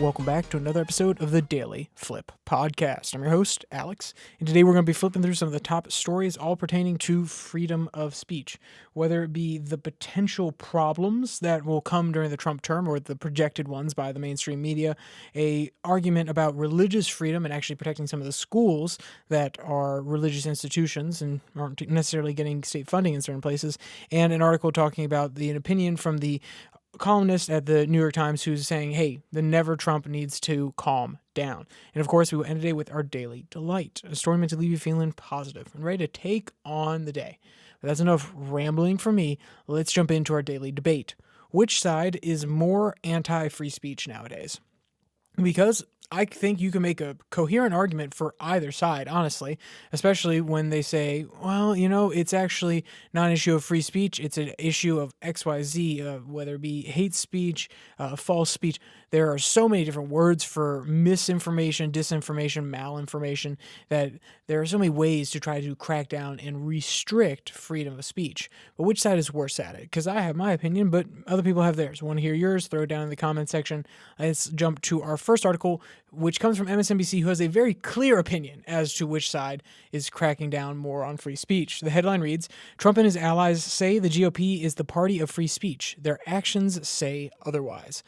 Welcome back to another episode of the Daily Flip podcast. I'm your host, Alex, and today we're going to be flipping through some of the top stories all pertaining to freedom of speech, whether it be the potential problems that will come during the Trump term or the projected ones by the mainstream media, a argument about religious freedom and actually protecting some of the schools that are religious institutions and aren't necessarily getting state funding in certain places, and an article talking about an opinion from the columnist at the New York Times who's saying, hey, the never Trump needs to calm down. And of course, we will end today with our Daily Delight, a story meant to leave you feeling positive and ready to take on the day. But that's enough rambling for me. Let's jump into our daily debate. Which side is more anti-free speech nowadays? Because I think you can make a coherent argument for either side, honestly, especially when they say, well, it's actually not an issue of free speech. It's an issue of XYZ, whether it be hate speech, false speech. There are so many different words for misinformation, disinformation, malinformation, that there are so many ways to try to crack down and restrict freedom of speech. But which side is worse at it? Because I have my opinion, but other people have theirs. Want to hear yours? Throw it down in the comment section. Let's jump to our first article, which comes from MSNBC, who has a very clear opinion as to which side is cracking down more on free speech. The headline reads, Trump and his allies say the GOP is the party of free speech. Their actions say otherwise.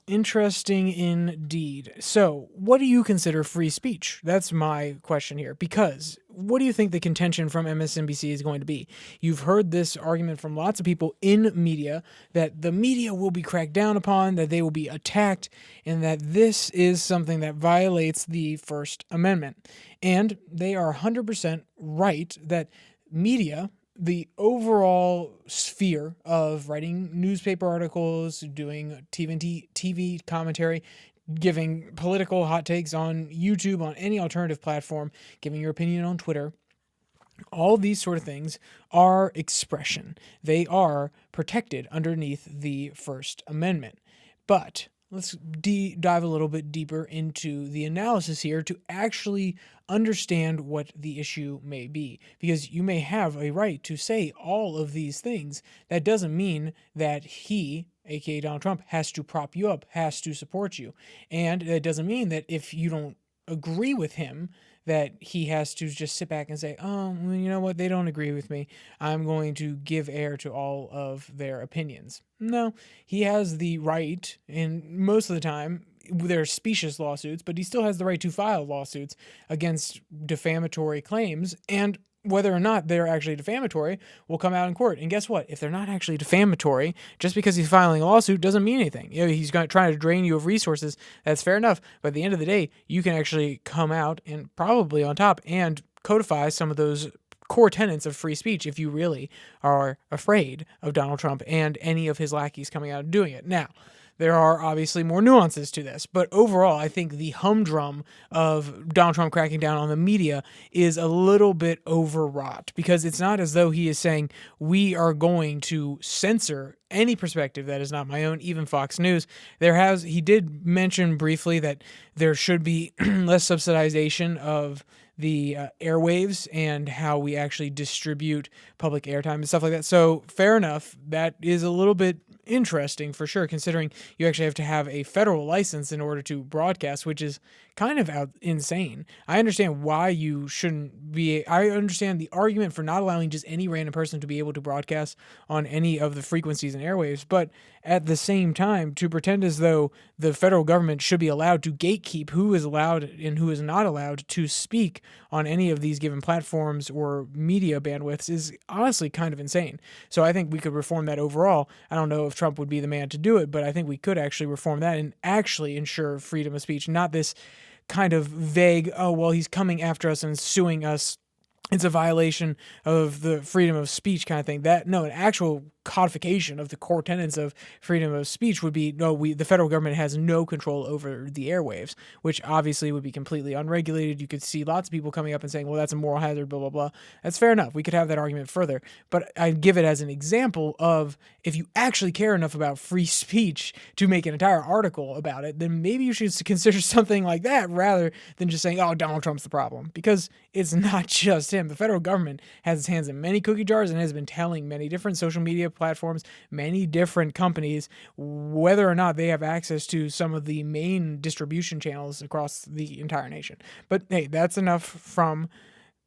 Interesting indeed. So, what do you consider free speech? That's my question here, because what do you think the contention from MSNBC is going to be? You've heard this argument from lots of people in media that the media will be cracked down upon, that they will be attacked, and that this is something that violates the First Amendment. And they are 100% right that media, the overall sphere of writing newspaper articles, doing TV commentary, giving political hot takes on YouTube, on any alternative platform, giving your opinion on Twitter, all these sort of things are expression. They are protected underneath the First Amendment. But let's dive a little bit deeper into the analysis here to actually understand what the issue may be. Because you may have a right to say all of these things. That doesn't mean that he, aka Donald Trump, has to prop you up, has to support you. And it doesn't mean that if you don't agree with him, that he has to just sit back and say, oh, well, you know what, they don't agree with me. I'm going to give air to all of their opinions. No, he has the right, and most of the time, they're specious lawsuits, but he still has the right to file lawsuits against defamatory claims, and whether or not they're actually defamatory will come out in court. And guess what? If they're not actually defamatory, just because he's filing a lawsuit doesn't mean anything. He's trying to drain you of resources. That's fair enough. But at the end of the day, you can actually come out and probably on top and codify some of those core tenets of free speech if you really are afraid of Donald Trump and any of his lackeys coming out and doing it. Now, there are obviously more nuances to this, but overall, I think the humdrum of Donald Trump cracking down on the media is a little bit overwrought, because it's not as though he is saying we are going to censor any perspective that is not my own, even Fox News. He did mention briefly that there should be less subsidization of the airwaves and how we actually distribute public airtime and stuff like that. So fair enough. That is a little bit interesting for sure, considering you actually have to have a federal license in order to broadcast, which is kind of insane. I understand why you shouldn't be. I understand the argument for not allowing just any random person to be able to broadcast on any of the frequencies and airwaves, but at the same time, to pretend as though the federal government should be allowed to gatekeep who is allowed and who is not allowed to speak on any of these given platforms or media bandwidths is honestly kind of insane. So I think we could reform that overall. I don't know if Trump would be the man to do it, but I think we could actually reform that and actually ensure freedom of speech, not this kind of vague, oh, well, he's coming after us and suing us, it's a violation of the freedom of speech kind of thing. An actual codification of the core tenets of freedom of speech would be, the federal government has no control over the airwaves, which obviously would be completely unregulated. You could see lots of people coming up and saying, well, that's a moral hazard, blah, blah, blah. That's fair enough. We could have that argument further. But I give it as an example of, if you actually care enough about free speech to make an entire article about it, then maybe you should consider something like that rather than just saying, oh, Donald Trump's the problem. Because it's not just him. The federal government has its hands in many cookie jars and has been telling many different social media platforms, many different companies, whether or not they have access to some of the main distribution channels across the entire nation. But hey, that's enough from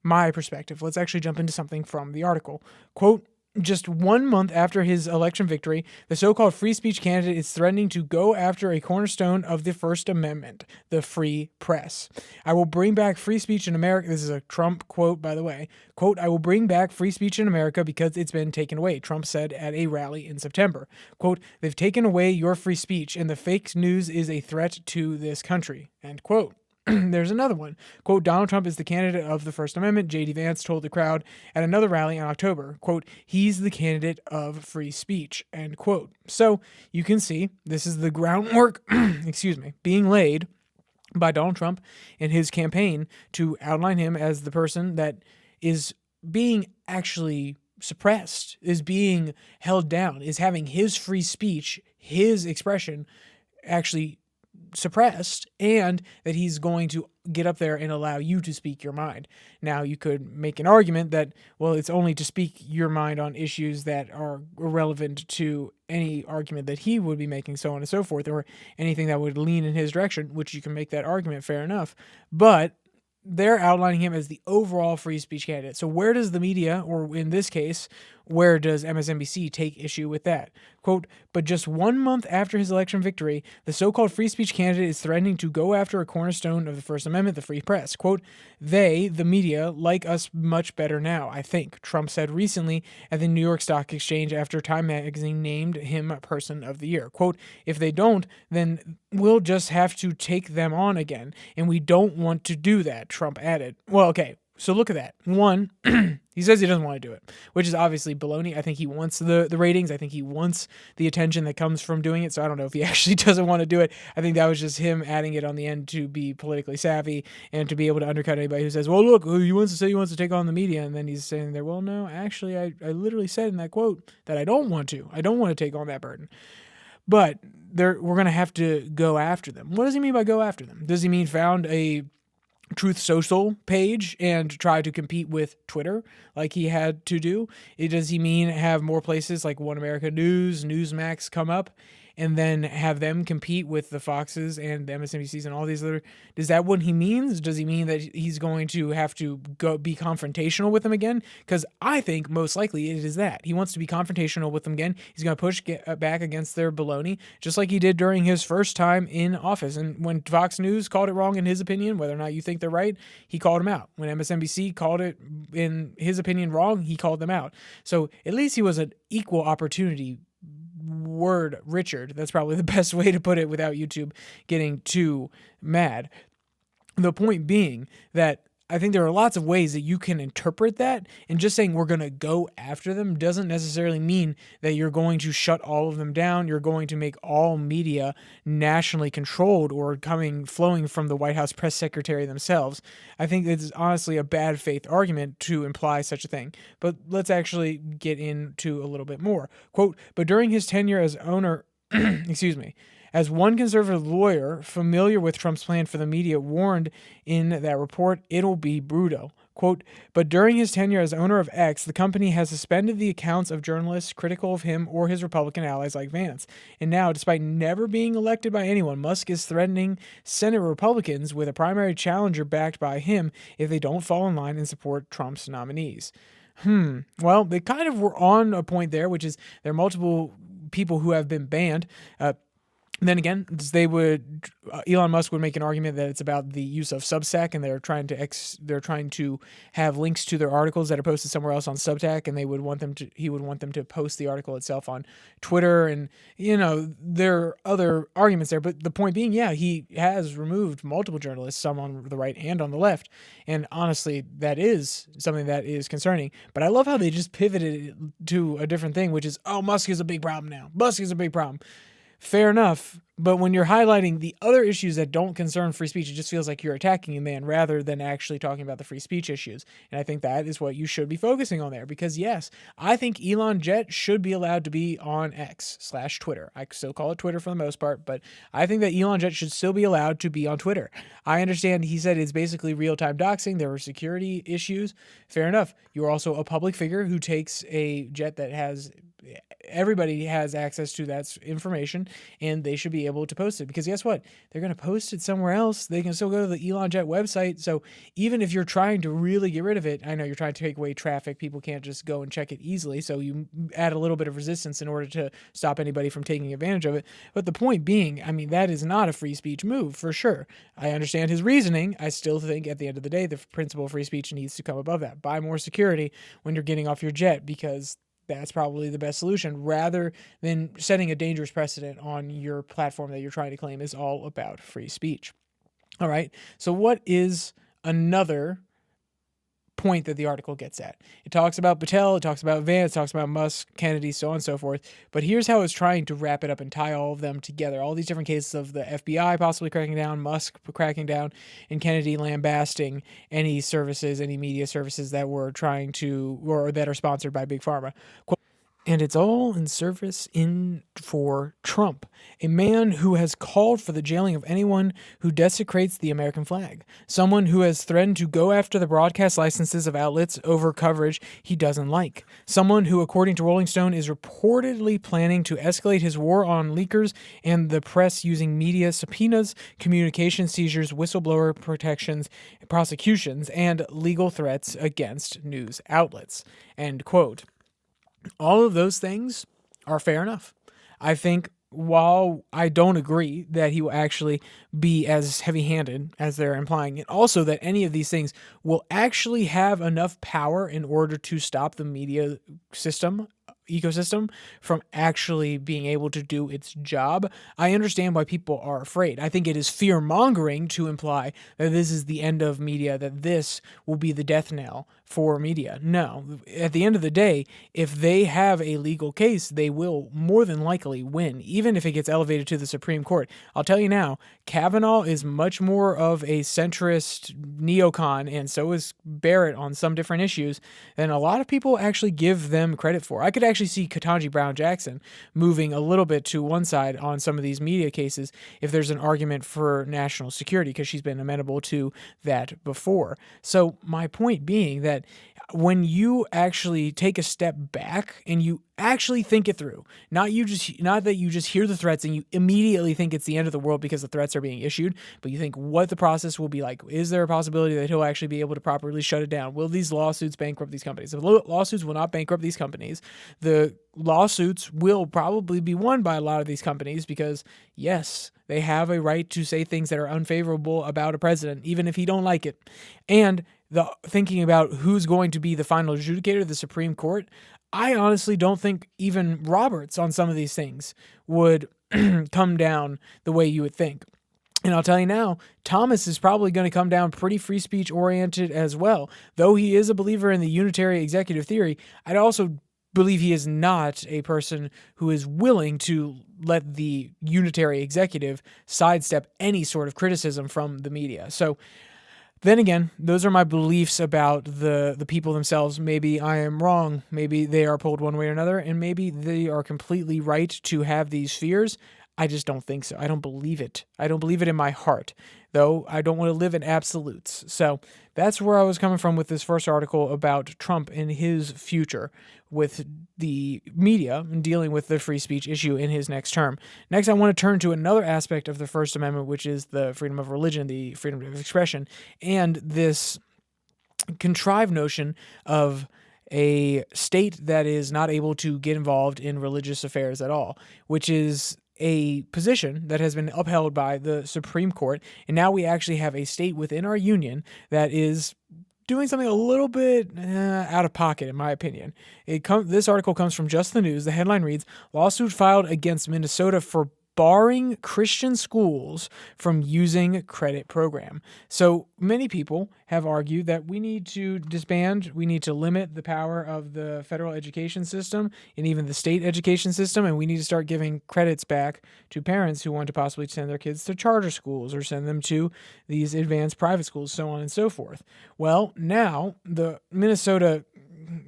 my perspective. Let's actually jump into something from the article. Quote, just 1 month after his election victory, the so-called free speech candidate is threatening to go after a cornerstone of the First Amendment, the free press. I will bring back free speech in America. This is a Trump quote, by the way. Quote, I will bring back free speech in America because it's been taken away, Trump said at a rally in September. Quote, they've taken away your free speech and the fake news is a threat to this country, end quote. There's another one. Quote, Donald Trump is the candidate of the First Amendment, J.D. Vance told the crowd at another rally in October. Quote, he's the candidate of free speech, end quote. So you can see this is the groundwork, being laid by Donald Trump in his campaign to outline him as the person that is being actually suppressed, is being held down, is having his free speech, his expression actually suppressed, and that he's going to get up there and allow you to speak your mind. Now, you could make an argument that, well, it's only to speak your mind on issues that are irrelevant to any argument that he would be making, so on and so forth, or anything that would lean in his direction, which you can make that argument, fair enough. But they're outlining him as the overall free speech candidate. So where does the media, or in this case, where does MSNBC take issue with that? Quote, but just 1 month after his election victory, the so-called free speech candidate is threatening to go after a cornerstone of the First Amendment, the free press. Quote, they, the media, like us much better now, I think, Trump said recently at the New York Stock Exchange after Time magazine named him Person of the Year. Quote, if they don't, then we'll just have to take them on again, and we don't want to do that, Trump added. Well, okay. So look at that. One, he says he doesn't want to do it, which is obviously baloney. I think he wants the ratings. I think he wants the attention that comes from doing it. So I don't know if he actually doesn't want to do it. I think that was just him adding it on the end to be politically savvy and to be able to undercut anybody who says, well, look, he wants to say he wants to take on the media. And then he's saying there, well, no, actually, I literally said in that quote that I don't want to. I don't want to take on that burden. But we're going to have to go after them. What does he mean by go after them? Does he mean found a Truth Social page and try to compete with Twitter like he had to do? Does he mean have more places like One America News, Newsmax come up and then have them compete with the Foxes and the MSNBCs and all these other? Is that what he means? Does he mean that he's going to have to go be confrontational with them again? Because I think most likely it is that. He wants to be confrontational with them again. He's going to push back against their baloney, just like he did during his first time in office. And when Fox News called it wrong in his opinion, whether or not you think they're right, he called them out. When MSNBC called it, in his opinion, wrong, he called them out. So at least he was an equal opportunity word Richard. That's probably the best way to put it without YouTube getting too mad. The point being that I think there are lots of ways that you can interpret that, and just saying we're going to go after them doesn't necessarily mean that you're going to shut all of them down. You're going to make all media nationally controlled or flowing from the White House press secretary themselves. I think it's honestly a bad faith argument to imply such a thing. But let's actually get into a little bit more. Quote, but during his tenure as owner, as one conservative lawyer familiar with Trump's plan for the media warned in that report, it'll be brutal. Quote, but during his tenure as owner of X, the company has suspended the accounts of journalists critical of him or his Republican allies like Vance. And now, despite never being elected by anyone, Musk is threatening Senate Republicans with a primary challenger backed by him if they don't fall in line and support Trump's nominees. Well, they kind of were on a point there, which is there are multiple people who have been banned. Then again, Elon Musk would make an argument that it's about the use of Substack, and they're trying to have links to their articles that are posted somewhere else on Substack, and he would want them to post the article itself on Twitter, and there are other arguments there. But the point being, yeah, he has removed multiple journalists, some on the right and on the left, and honestly, that is something that is concerning. But I love how they just pivoted to a different thing, which is, oh, Musk is a big problem now. Musk is a big problem. Fair enough, but when you're highlighting the other issues that don't concern free speech, it just feels like you're attacking a man rather than actually talking about the free speech issues. And I think that is what you should be focusing on there, because yes, I think Elon Jet should be allowed to be on X/Twitter. I still call it Twitter for the most part, but I think that Elon Jet should still be allowed to be on Twitter. I understand he said it's basically real-time doxing. There were security issues. Fair enough. You're also a public figure who takes a jet that has everybody has access to that information, and they should be able to post it, because guess what? They're going to post it somewhere else. They can still go to the Elon Jet website. So even if you're trying to really get rid of it, I know you're trying to take away traffic. People can't just go and check it easily. So you add a little bit of resistance in order to stop anybody from taking advantage of it. But the point being, I mean, that is not a free speech move for sure. I understand his reasoning. I still think at the end of the day, the principle of free speech needs to come above that. Buy more security when you're getting off your jet, because that's probably the best solution, rather than setting a dangerous precedent on your platform that you're trying to claim is all about free speech. All right. So what is another point that the article gets at? It talks about Patel, it talks about Vance, it talks about Musk, Kennedy, so on and so forth. But here's how it's trying to wrap it up and tie all of them together. All these different cases of the FBI possibly cracking down, Musk cracking down, and Kennedy lambasting any services, any media services that were trying to, or that are sponsored by Big Pharma. And it's all in service for Trump, a man who has called for the jailing of anyone who desecrates the American flag, someone who has threatened to go after the broadcast licenses of outlets over coverage he doesn't like, someone who, according to Rolling Stone, is reportedly planning to escalate his war on leakers and the press using media subpoenas, communication seizures, whistleblower protections, prosecutions, and legal threats against news outlets. End quote. All of those things are fair enough. I think while I don't agree that he will actually be as heavy-handed as they're implying, and also that any of these things will actually have enough power in order to stop the media ecosystem from actually being able to do its job, I understand why people are afraid. I think it is fear-mongering to imply that this is the end of media, that this will be the death knell for media. No. At the end of the day, if they have a legal case, they will more than likely win, even if it gets elevated to the Supreme Court. I'll tell you now, Kavanaugh is much more of a centrist neocon, and so is Barrett on some different issues, than a lot of people actually give them credit for. I could actually see Ketanji Brown Jackson moving a little bit to one side on some of these media cases if there's an argument for national security, because she's been amenable to that before. So my point being that when you actually take a step back and you actually think it through, not that you just hear the threats and you immediately think it's the end of the world because the threats are being issued, but you think what the process will be like. Is there a possibility that he'll actually be able to properly shut it down? Will these lawsuits bankrupt these companies? The lawsuits will not bankrupt these companies. The lawsuits will probably be won by a lot of these companies because, yes, they have a right to say things that are unfavorable about a president, even if he don't like it. And thinking about who's going to be the final adjudicator of the Supreme Court, I honestly don't think even Roberts on some of these things would come down the way you would think. And I'll tell you now, Thomas is probably going to come down pretty free speech oriented as well. Though he is a believer in the unitary executive theory, I'd also believe he is not a person who is willing to let the unitary executive sidestep any sort of criticism from the media. So then again, those are my beliefs about the people themselves. Maybe I am wrong. Maybe they are pulled one way or another, and maybe they are completely right to have these fears. I just don't think so. I don't believe it. I don't believe it in my heart, though I don't want to live in absolutes. So that's where I was coming from with this first article about Trump and his future with the media and dealing with the free speech issue in his next term. Next, I want to turn to another aspect of the First Amendment, which is the freedom of religion, the freedom of expression, and this contrived notion of a state that is not able to get involved in religious affairs at all, which is a position that has been upheld by the Supreme Court. And now we actually have a state within our union that is doing something a little bit out of pocket, in my opinion. This article comes from Just the News. The headline reads, "Lawsuit filed against Minnesota for barring Christian schools from using credit program." So many people have argued that we need to disband, we need to limit the power of the federal education system and even the state education system, and we need to start giving credits back to parents who want to possibly send their kids to charter schools or send them to these advanced private schools, so on and so forth. Well, now the Minnesota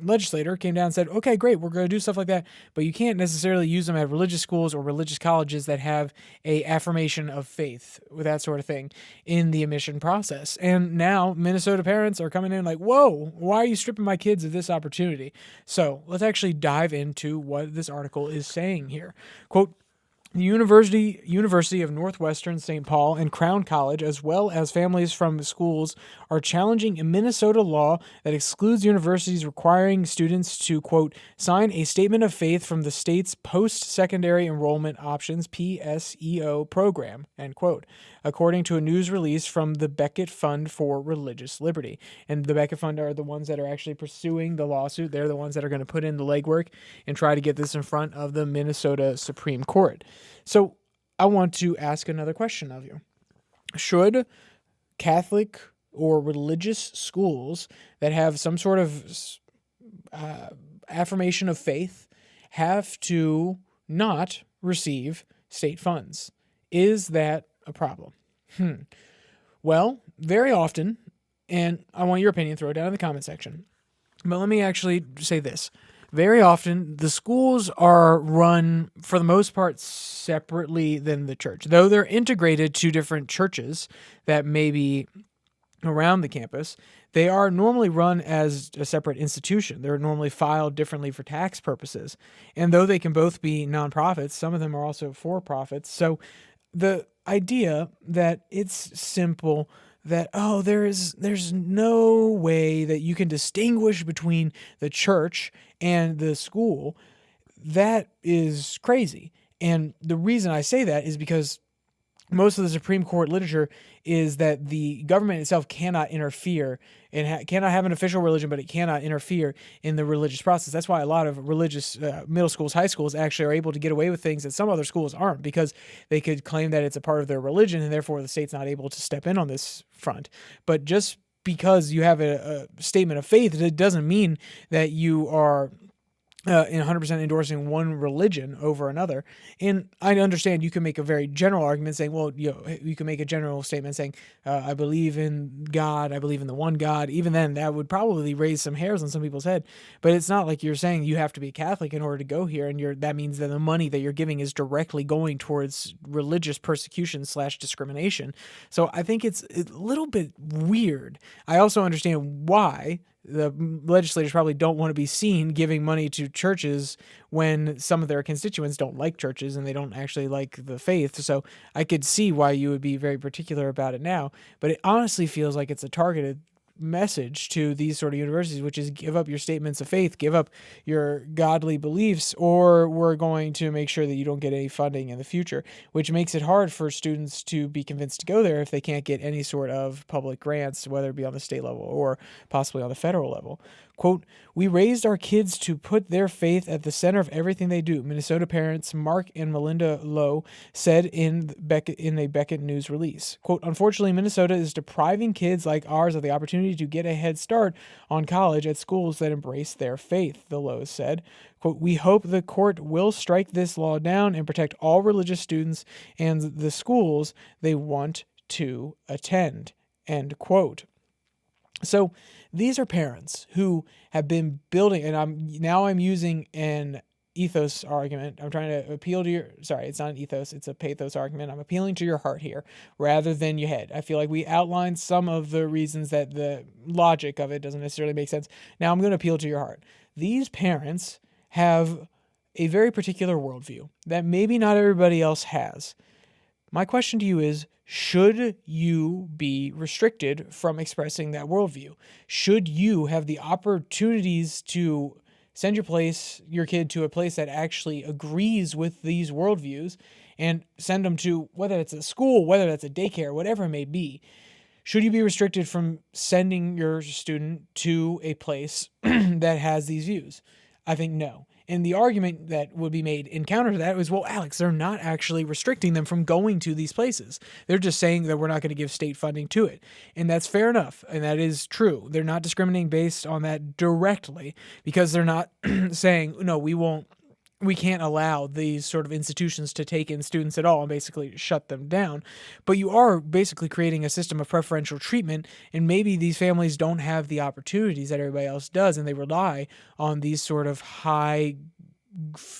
legislator came down and said, okay, great, we're going to do stuff like that, but you can't necessarily use them at religious schools or religious colleges that have a affirmation of faith with that sort of thing in the admission process. And now Minnesota parents are coming in like, whoa, why are you stripping my kids of this opportunity? So let's actually dive into what this article is saying here. Quote, the University of Northwestern St. Paul and Crown College, as well as families from schools, are challenging a Minnesota law that excludes universities requiring students to, quote, sign a statement of faith from the state's post-secondary enrollment options, PSEO program, end quote, according to a news release from the Beckett Fund for Religious Liberty. And the Beckett Fund are the ones that are actually pursuing the lawsuit. They're the ones that are going to put in the legwork and try to get this in front of the Minnesota Supreme Court. So I want to ask another question of you. Should Catholic or religious schools that have some sort of affirmation of faith have to not receive state funds? Is that a problem? Well, very often, and I want your opinion, throw it down in the comment section, but let me actually say this. Very often, the schools are run, for the most part, separately than the church. Though they're integrated to different churches that may be around the campus, they are normally run as a separate institution. They're normally filed differently for tax purposes. And though they can both be nonprofits, some of them are also for-profits. So the idea that it's simple, that, oh, there's no way that you can distinguish between the church and the school, that is crazy. And the reason I say that is because most of the Supreme Court literature is that the government itself cannot interfere and cannot have an official religion, but it cannot interfere in the religious process. That's why a lot of religious middle schools, high schools actually are able to get away with things that some other schools aren't, because they could claim that it's a part of their religion and therefore the state's not able to step in on this front. But just because you have a statement of faith, it doesn't mean that you are 100% endorsing one religion over another. And I understand you can make a very general argument saying, well, you can make a general statement saying, I believe in God, I believe in the one God. Even then, that would probably raise some hairs on some people's head. But it's not like you're saying you have to be Catholic in order to go here, and that means that the money that you're giving is directly going towards religious persecution / discrimination. So I think it's a little bit weird. I also understand why the legislators probably don't want to be seen giving money to churches when some of their constituents don't like churches and they don't actually like the faith. So I could see why you would be very particular about it now, but it honestly feels like it's a targeted message to these sort of universities, which is give up your statements of faith, give up your godly beliefs, or we're going to make sure that you don't get any funding in the future, which makes it hard for students to be convinced to go there if they can't get any sort of public grants, whether it be on the state level or possibly on the federal level. Quote, we raised our kids to put their faith at the center of everything they do, Minnesota parents Mark and Melinda Lowe said in a Beckett news release. Quote, unfortunately, Minnesota is depriving kids like ours of the opportunity to get a head start on college at schools that embrace their faith, the Lowe said. Quote, we hope the court will strike this law down and protect all religious students and the schools they want to attend, end quote. So these are parents who have been building, and I'm using an ethos argument. I'm trying to appeal to it's not an ethos, it's a pathos argument. I'm appealing to your heart here rather than your head. I feel like we outlined some of the reasons that the logic of it doesn't necessarily make sense. Now I'm going to appeal to your heart. These parents have a very particular worldview that maybe not everybody else has. My question to you is, should you be restricted from expressing that worldview? Should you have the opportunities to send your kid to a place that actually agrees with these worldviews and send them to, whether it's a school, whether that's a daycare, whatever it may be? Should you be restricted from sending your student to a place that has these views? I think no. And the argument that would be made in counter to that was, well, Alex, they're not actually restricting them from going to these places. They're just saying that we're not going to give state funding to it. And that's fair enough. And that is true. They're not discriminating based on that directly, because they're not saying, no, we won't we can't allow these sort of institutions to take in students at all and basically shut them down. But you are basically creating a system of preferential treatment, and maybe these families don't have the opportunities that everybody else does, and they rely on these sort of high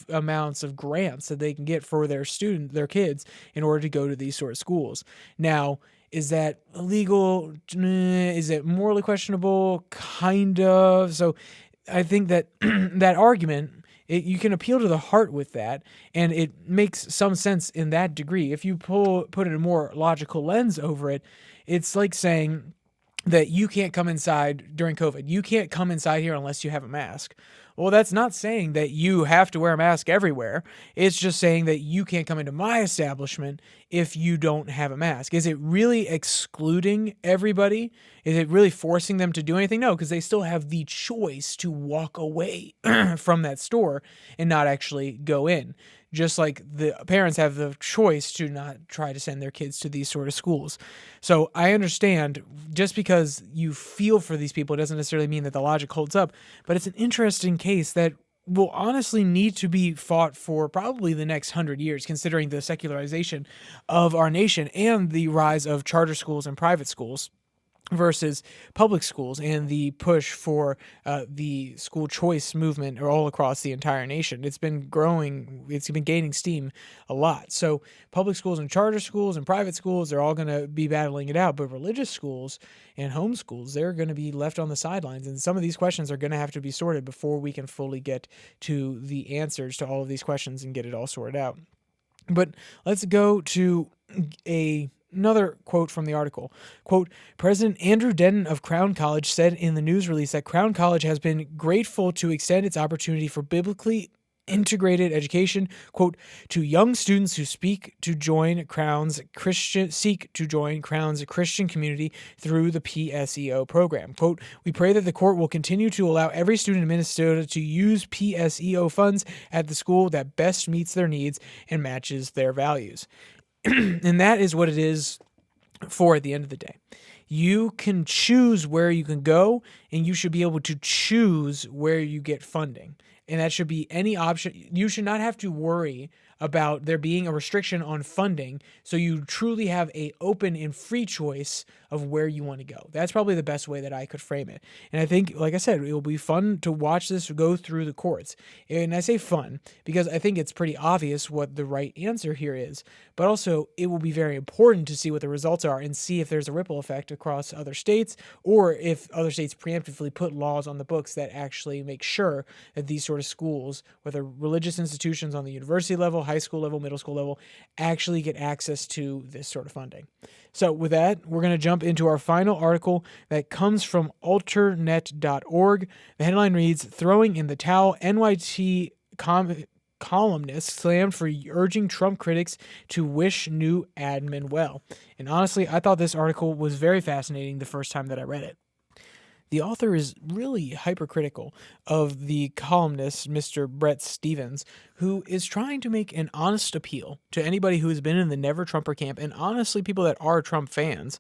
amounts of grants that they can get for their kids in order to go to these sort of schools. Now, is that illegal? Is it morally questionable? Kind of. So I think that that argument, you can appeal to the heart with that, and it makes some sense in that degree. If you put a more logical lens over it, it's like saying that you can't come inside during COVID. You can't come inside here unless you have a mask. Well, that's not saying that you have to wear a mask everywhere. It's just saying that you can't come into my establishment if you don't have a mask. Is it really excluding everybody? Is it really forcing them to do anything? No, because they still have the choice to walk away from that store and not actually go in. Just like the parents have the choice to not try to send their kids to these sort of schools. So I understand, just because you feel for these people doesn't necessarily mean that the logic holds up, but it's an interesting case that will honestly need to be fought for probably the next 100 years, considering the secularization of our nation and the rise of charter schools and private schools versus public schools, and the push for the school choice movement all across the entire nation. It's been growing, it's been gaining steam a lot. So public schools and charter schools and private schools, they're all going to be battling it out, but religious schools and homeschools, they're going to be left on the sidelines. And some of these questions are going to have to be sorted before we can fully get to the answers to all of these questions and get it all sorted out. But let's go to another quote from the article. Quote, President Andrew Denton of Crown College said in the news release that Crown College has been grateful to extend its opportunity for biblically integrated education, quote, to young students who seek to join Crown's Christian community through the PSEO program. Quote, we pray that the court will continue to allow every student in Minnesota to use PSEO funds at the school that best meets their needs and matches their values. And that is what it is for at the end of the day. You can choose where you can go, and you should be able to choose where you get funding. And that should be any option. You should not have to worry about there being a restriction on funding, so you truly have a open and free choice of where you want to go. That's probably the best way that I could frame it. And I think, like I said, it will be fun to watch this go through the courts. And I say fun because I think it's pretty obvious what the right answer here is, but also it will be very important to see what the results are and see if there's a ripple effect across other states, or if other states preemptively put laws on the books that actually make sure that these sort of schools, whether religious institutions on the university level, high school level, middle school level, actually get access to this sort of funding. So with that, we're going to jump into our final article that comes from alternet.org. The headline reads, Throwing in the Towel, NYT columnist slammed for urging Trump critics to wish new admin well. And honestly, I thought this article was very fascinating the first time that I read it. The author is really hypercritical of the columnist, Mr. Bret Stephens, who is trying to make an honest appeal to anybody who has been in the Never Trumper camp, and honestly people that are Trump fans,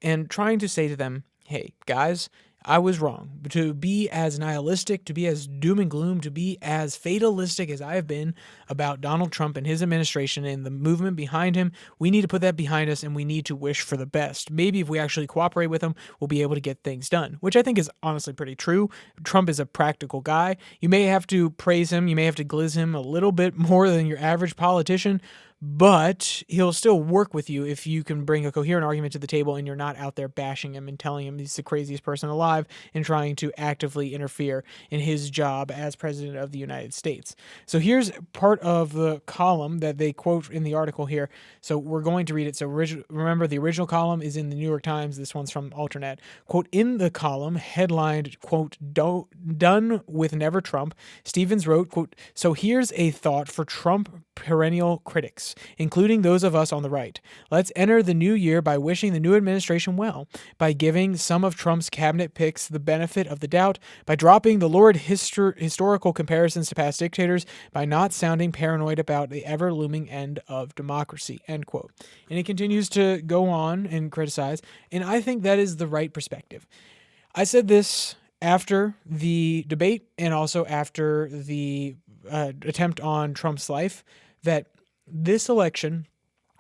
and trying to say to them, hey, guys, I was wrong. To be as nihilistic, to be as doom and gloom, to be as fatalistic as I have been about Donald Trump and his administration and the movement behind him, we need to put that behind us, and we need to wish for the best. Maybe if we actually cooperate with him, we'll be able to get things done, which I think is honestly pretty true. Trump is a practical guy. You may have to praise him, you may have to gliz him a little bit more than your average politician, but he'll still work with you if you can bring a coherent argument to the table and you're not out there bashing him and telling him he's the craziest person alive and trying to actively interfere in his job as president of the United States. So here's part of the column that they quote in the article here. So we're going to read it. So remember, the original column is in the New York Times. This one's from Alternet. Quote, in the column, headlined, quote, done with Never Trump, Stephens wrote, quote, so here's a thought for Trump perennial critics, including those of us on the right. Let's enter the new year by wishing the new administration well, by giving some of Trump's cabinet picks the benefit of the doubt, by dropping the lurid historical comparisons to past dictators, by not sounding paranoid about the ever-looming end of democracy, end quote. And it continues to go on and criticize, and I think that is the right perspective. I said this after the debate and also after the attempt on Trump's life, that this election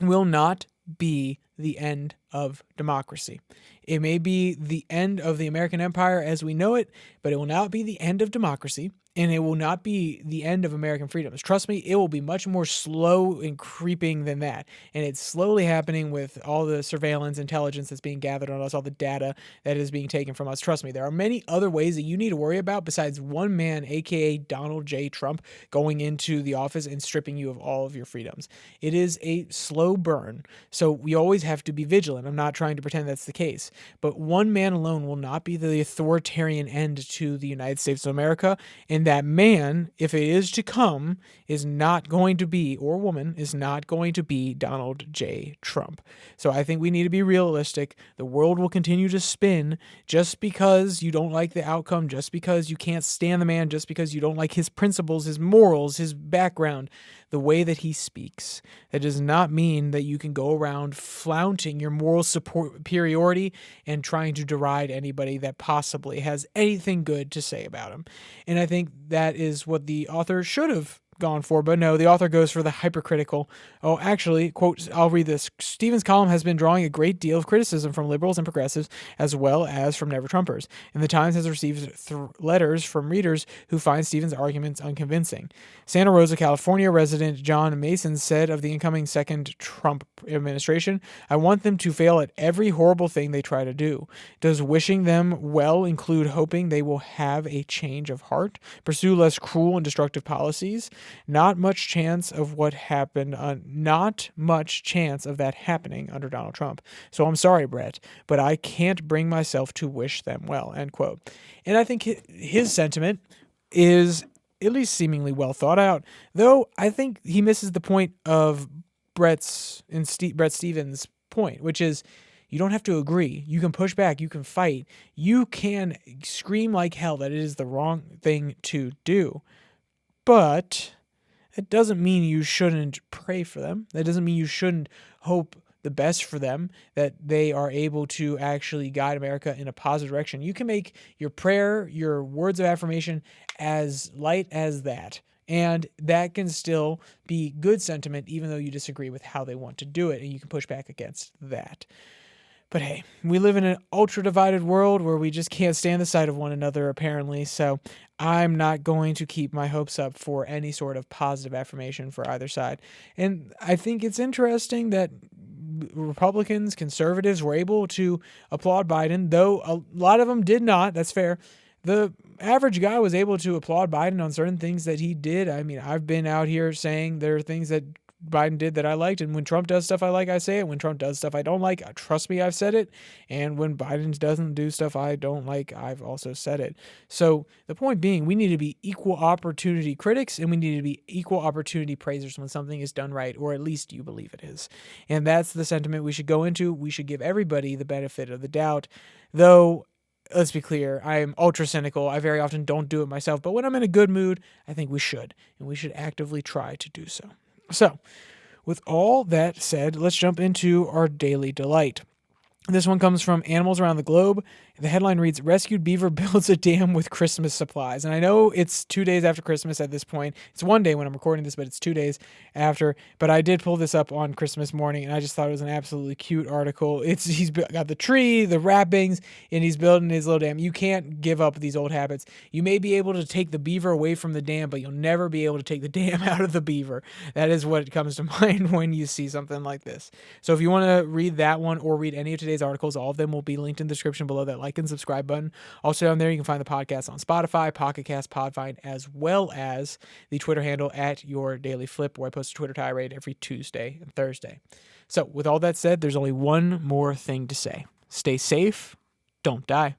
will not be the end of democracy. It may be the end of the American empire as we know it, but it will not be the end of democracy, and it will not be the end of American freedoms. Trust me, it will be much more slow and creeping than that. And it's slowly happening with all the surveillance intelligence that's being gathered on us, all the data that is being taken from us. Trust me, there are many other ways that you need to worry about besides one man, aka Donald J. Trump, going into the office and stripping you of all of your freedoms. It is a slow burn, so we always have to be vigilant. I'm not trying to pretend that's the case, but one man alone will not be the authoritarian end to the United States of America. And that man, if it is to come, is not going to be, or woman, is not going to be Donald J. Trump. So I think we need to be realistic. The world will continue to spin just because you don't like the outcome, just because you can't stand the man, just because you don't like his principles, his morals, his background, the way that he speaks. That does not mean that you can go around flaunting your moral superiority and trying to deride anybody that possibly has anything good to say about him. And I think that is what the author should have gone for, but no, the author goes for the hypercritical. Oh, actually, quote, I'll read this. Stephen's column has been drawing a great deal of criticism from liberals and progressives, as well as from Never Trumpers, and the Times has received letters from readers who find Stephen's arguments unconvincing. Santa Rosa, California resident John Mason said of the incoming second Trump administration, "I want them to fail at every horrible thing they try to do. Does wishing them well include hoping they will have a change of heart, pursue less cruel and destructive policies? Not much chance of what happened. Not much chance of that happening under Donald Trump. So I'm sorry, Brett, but I can't bring myself to wish them well." End quote. And I think his sentiment is at least seemingly well thought out, though I think he misses the point of Brett Stevens' point, which is you don't have to agree. You can push back. You can fight. You can scream like hell that it is the wrong thing to do. But it doesn't mean you shouldn't pray for them. That doesn't mean you shouldn't hope the best for them, that they are able to actually guide America in a positive direction. You can make your prayer, your words of affirmation as light as that. And that can still be good sentiment, even though you disagree with how they want to do it, and you can push back against that. But hey, we live in an ultra-divided world where we just can't stand the sight of one another, apparently, so I'm not going to keep my hopes up for any sort of positive affirmation for either side. And I think it's interesting that Republicans, conservatives were able to applaud Biden, though a lot of them did not. That's fair. The average guy was able to applaud Biden on certain things that he did. I mean, I've been out here saying there are things that Biden did that I liked, and when Trump does stuff I like, I say it. When Trump does stuff I don't like, trust me, I've said it. And when Biden doesn't do stuff I don't like, I've also said it. So the point being, we need to be equal opportunity critics, and we need to be equal opportunity praisers when something is done right, or at least you believe it is. And that's the sentiment we should go into. We should give everybody the benefit of the doubt, though. Let's be clear, I am ultra cynical. I very often don't do it myself, but when I'm in a good mood, I think we should, and we should actively try to do so. So, with all that said, let's jump into our daily delight. This one comes from Animals Around the Globe. The headline reads, "Rescued Beaver Builds a Dam with Christmas Supplies." And I know it's 2 days after Christmas at this point. It's 1 day when I'm recording this, but it's 2 days after. But I did pull this up on Christmas morning, and I just thought it was an absolutely cute article. He's got the tree, the wrappings, and he's building his little dam. You can't give up these old habits. You may be able to take the beaver away from the dam, but you'll never be able to take the dam out of the beaver. That is what comes to mind when you see something like this. So if you want to read that one or read any of today's articles, all of them will be linked in the description below that like and subscribe button. Also down there, you can find the podcast on Spotify, Pocket Cast, Podvine, as well as the Twitter handle at Your Daily Flip, where I post a Twitter tirade every Tuesday and Thursday. So with all that said, there's only one more thing to say. Stay safe. Don't die.